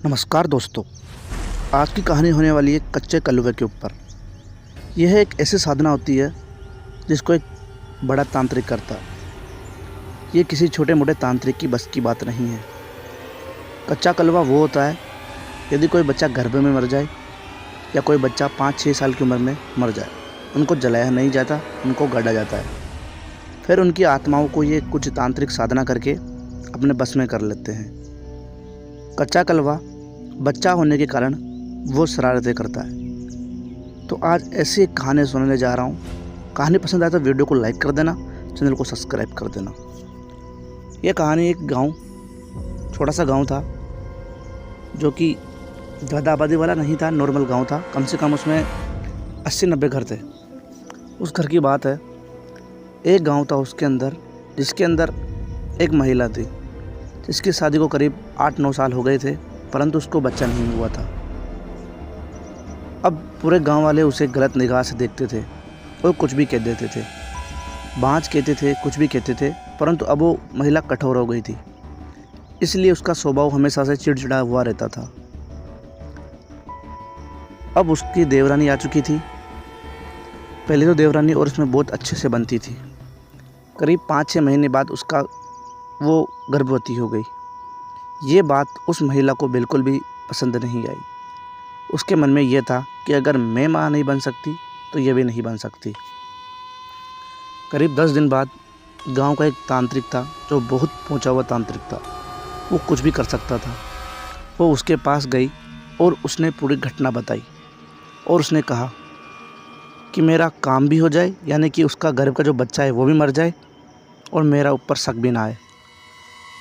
नमस्कार दोस्तों, आज की कहानी होने वाली है कच्चे कलवे के ऊपर। यह एक ऐसी साधना होती है जिसको एक बड़ा तांत्रिक करता है। ये किसी छोटे मोटे तांत्रिक की बस की बात नहीं है। कच्चा कलवा वो होता है यदि कोई बच्चा गर्भ में मर जाए या कोई बच्चा 5-6 साल की उम्र में मर जाए, उनको जलाया नहीं जाता, उनको गाड़ा जाता है। फिर उनकी आत्माओं को ये कुछ तांत्रिक साधना करके अपने बस में कर लेते हैं। कच्चा कलवा बच्चा होने के कारण वो शरारतें करता है। तो आज ऐसी एक कहानी सुनाने जा रहा हूँ। कहानी पसंद आए तो वीडियो को लाइक कर देना, चैनल को सब्सक्राइब कर देना। यह कहानी एक गांव, छोटा सा गांव था जो कि ज़्यादा आबादी वाला नहीं था, नॉर्मल गांव था। कम से कम उसमें 80-90 घर थे। उस घर की बात है, एक गांव था उसके अंदर, जिसके अंदर एक महिला थी जिसकी शादी को करीब 8-9 साल हो गए थे, परंतु उसको बच्चा नहीं हुआ था। अब पूरे गांव वाले उसे गलत निगाह से देखते थे और कुछ भी कह देते थे, बाँझ कहते थे, कुछ भी कहते थे। परंतु अब वो महिला कठोर हो गई थी, इसलिए उसका स्वभाव हमेशा से चिड़चिड़ा हुआ रहता था। अब उसकी देवरानी आ चुकी थी। पहले तो देवरानी और उसमें बहुत अच्छे से बनती थी। करीब 5-6 महीने बाद उसका वो गर्भवती हो गई। ये बात उस महिला को बिल्कुल भी पसंद नहीं आई। उसके मन में यह था कि अगर मैं माँ नहीं बन सकती तो ये भी नहीं बन सकती। करीब 10 दिन बाद गांव का एक तांत्रिक था जो बहुत पहुंचा हुआ तांत्रिक था, वो कुछ भी कर सकता था। वो उसके पास गई और उसने पूरी घटना बताई और उसने कहा कि मेरा काम भी हो जाए, यानी कि उसका गर्भ का जो बच्चा है वो भी मर जाए और मेरा ऊपर शक भी ना आए।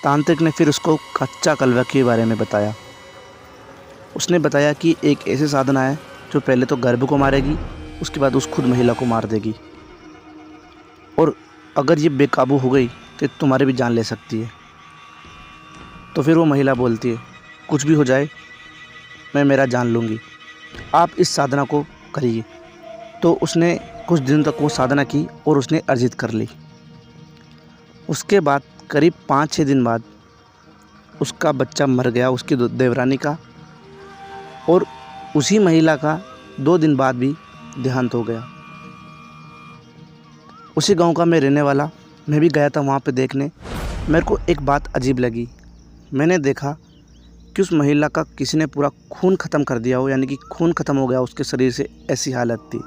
तांत्रिक ने फिर उसको कच्चा कलवा के बारे में बताया। उसने बताया कि एक ऐसी साधना है जो पहले तो गर्भ को मारेगी, उसके बाद उस खुद महिला को मार देगी, और अगर ये बेकाबू हो गई तो तुम्हारी भी जान ले सकती है। तो फिर वो महिला बोलती है, कुछ भी हो जाए मैं मेरा जान लूँगी, आप इस साधना को करिए। तो उसने कुछ दिन तक वो साधना की और उसने अर्जित कर ली। उसके बाद करीब 5-6 दिन बाद उसका बच्चा मर गया, उसकी देवरानी का, और उसी महिला का 2 दिन बाद भी देहांत हो गया। उसी गांव का मैं रहने वाला, मैं भी गया था वहाँ पे देखने। मेरे को एक बात अजीब लगी। मैंने देखा कि उस महिला का किसी ने पूरा खून ख़त्म कर दिया हो, यानी कि खून ख़त्म हो गया उसके शरीर से, ऐसी हालत थी।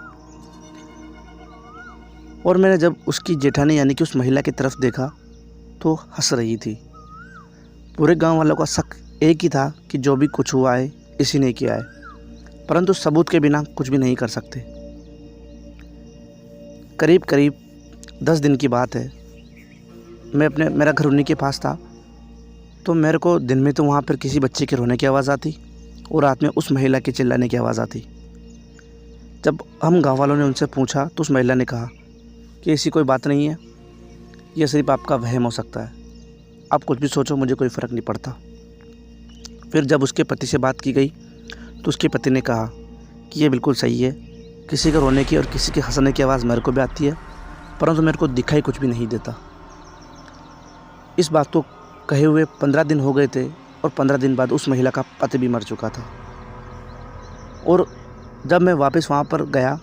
और मैंने जब उसकी जेठानी यानी कि उस महिला की तरफ देखा तो हंस रही थी। पूरे गांव वालों का शक एक ही था कि जो भी कुछ हुआ है इसी ने किया है, परंतु सबूत के बिना कुछ भी नहीं कर सकते। करीब 10 दिन की बात है। मेरा घर उन्हीं के पास था, तो मेरे को दिन में तो वहाँ पर किसी बच्चे के रोने की आवाज़ आती और रात में उस महिला के चिल्लाने की आवाज़ आती। जब हम गाँव वालों ने उनसे पूछा तो उस महिला ने कहा कि ऐसी कोई बात नहीं है, यह सिर्फ आपका वहम हो सकता है, आप कुछ भी सोचो, मुझे कोई फ़र्क नहीं पड़ता। फिर जब उसके पति से बात की गई तो उसके पति ने कहा कि ये बिल्कुल सही है, किसी के रोने की और किसी के हंसने की आवाज़ मेरे को भी आती है, परंतु मेरे को दिखाई कुछ भी नहीं देता। इस बात को कहे हुए 15 दिन हो गए थे और 15 दिन बाद उस महिला का पति भी मर चुका था। और जब मैं वापस वहाँ पर गया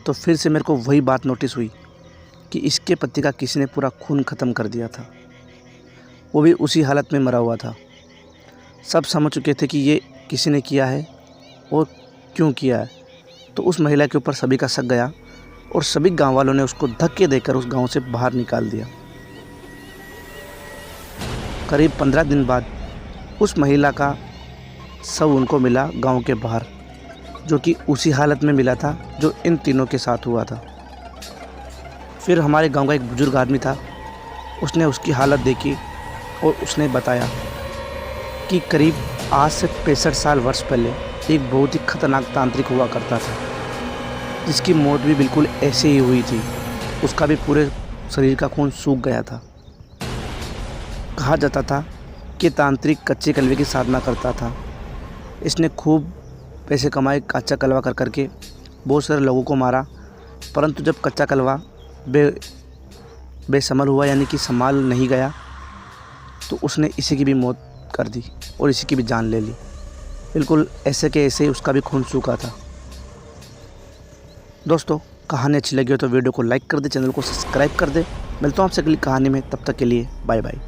तो फिर से मेरे को वही बात नोटिस हुई कि इसके पति का किसी ने पूरा खून ख़त्म कर दिया था, वो भी उसी हालत में मरा हुआ था। सब समझ चुके थे कि ये किसी ने किया है और क्यों किया है। तो उस महिला के ऊपर सभी का शक गया और सभी गांव वालों ने उसको धक्के देकर उस गांव से बाहर निकाल दिया। करीब 15 दिन बाद उस महिला का शव उनको मिला गांव के बाहर, जो कि उसी हालत में मिला था जो इन तीनों के साथ हुआ था। फिर हमारे गांव का एक बुजुर्ग आदमी था, उसने उसकी हालत देखी और उसने बताया कि करीब आज से 65 वर्ष पहले एक बहुत ही खतरनाक तांत्रिक हुआ करता था, जिसकी मौत भी बिल्कुल ऐसे ही हुई थी। उसका भी पूरे शरीर का खून सूख गया था। कहा जाता था कि तांत्रिक कच्चे कलवे की साधना करता था। इसने खूब पैसे कमाए कच्चा कलवा कर करके, बहुत सारे लोगों को मारा, परंतु जब कच्चा कलवा बेसमल हुआ, यानी कि संभाल नहीं गया, तो उसने इसी की भी मौत कर दी और इसी की भी जान ले ली। बिल्कुल ऐसे के ऐसे ही उसका भी खून सूखा था। दोस्तों, कहानी अच्छी लगी हो तो वीडियो को लाइक कर दे, चैनल को सब्सक्राइब कर दे। मिलता हूँ आपसे अगली कहानी में, तब तक के लिए बाय बाय।